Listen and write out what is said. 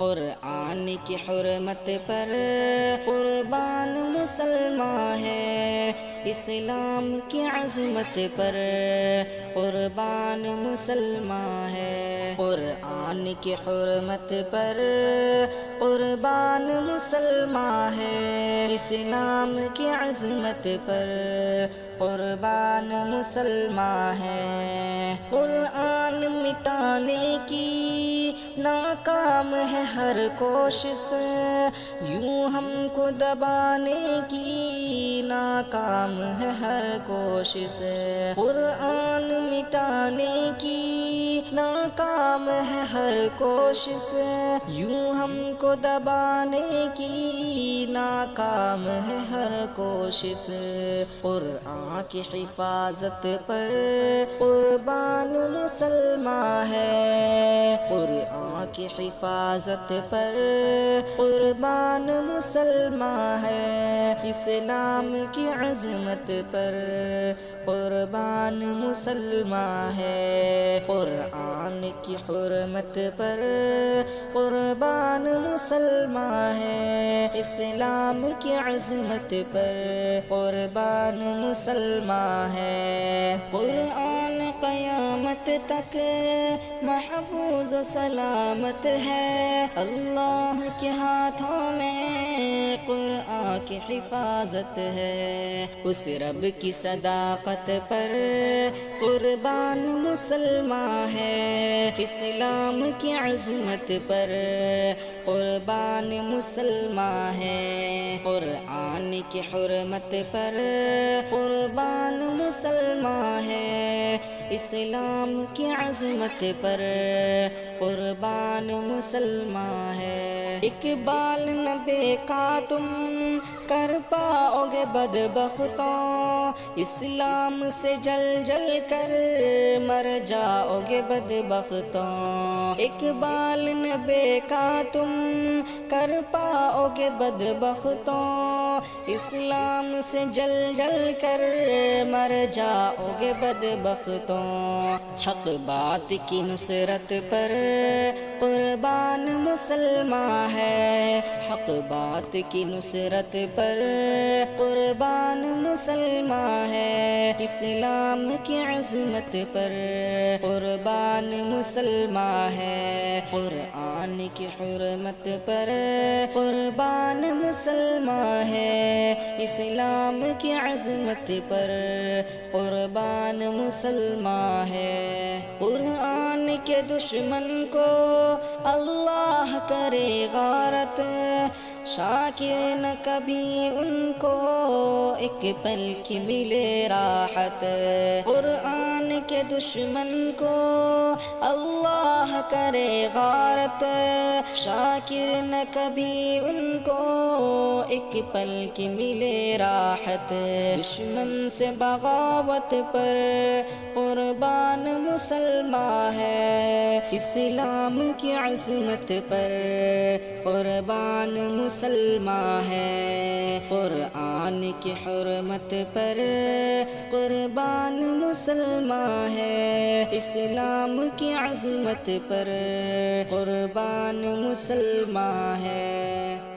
قرآن کی حرمت پر قربان مسلمان ہے، اسلام کی عظمت پر قربان مسلمان ہے، قرآن کی حرمت پر قربان مسلمان ہے، اسلام کی عظمت پر قربان مسلمان ہے۔ قرآن مٹانے کی ناکام ہے ہر کوشش، یوں ہم کو دبانے کی ناکام ہے ہر کوشش، قرآن مٹانے کی ناکام ہے ہر کوشش، یوں ہم کو دبانے کی ناکام ہے ہر کوشش، قرآن کی حفاظت پر قربان مسلمان ہے، قرآن کی حفاظت پر قربان مسلمان ہے، اسلام کی عظمت پر قربان مسلمان ہے، قرآن کی حرمت پر قربان مسلمان ہے، اسلام کی عظمت پر قربان مسلمان ہے، قرآن قیامت تک محفوظ و سلامت ہے، اللہ کے ہاتھوں میں قرآن کی حفاظت ہے، اس رب کی صداقت پر قربان مسلمان ہے، اسلام کی عظمت پر قربان مسلمان ہے، قرآن کی حرمت پر قربان مسلمان ہے، اسلام کی عظمت پر قربان مسلمان ہے، اقبال نہ بیکا تم کر پاؤ گے بدبختوں، اسلام سے جل جل کر مر جاؤ گے بدبختوں، اقبال نہ بیکا تم کر پاؤ گے بدبختوں، اسلام سے جل جل کر مر جاؤ گے بدبختوں، حق بات کی نصرت پر قربان مسلمان ہے، حق بات کی نصرت پر قربان مسلمان ہے، اسلام کی عظمت پر قربان مسلمان ہے، قرآن کی حرمت پر قربان مسلمان ہے، اسلام کی عظمت پر قربان مسلمان ہے، قرآن کے دشمن کو اللہ کرے غارت، شاکر نہ کبھی ان کو ایک پل کی ملے راحت، قرآن کے دشمن کو اللہ کرے غارت، شاکر نہ کبھی ان کو ایک پل کی ملے راحت، دشمن سے بغاوت پر قربان مسلمان ہے، اسلام کی عظمت پر قربان مسلمان ہے، قرآن کی حرمت پر قربان مسلمان ہے، اسلام کی عظمت پر قربان مسلمان ہے۔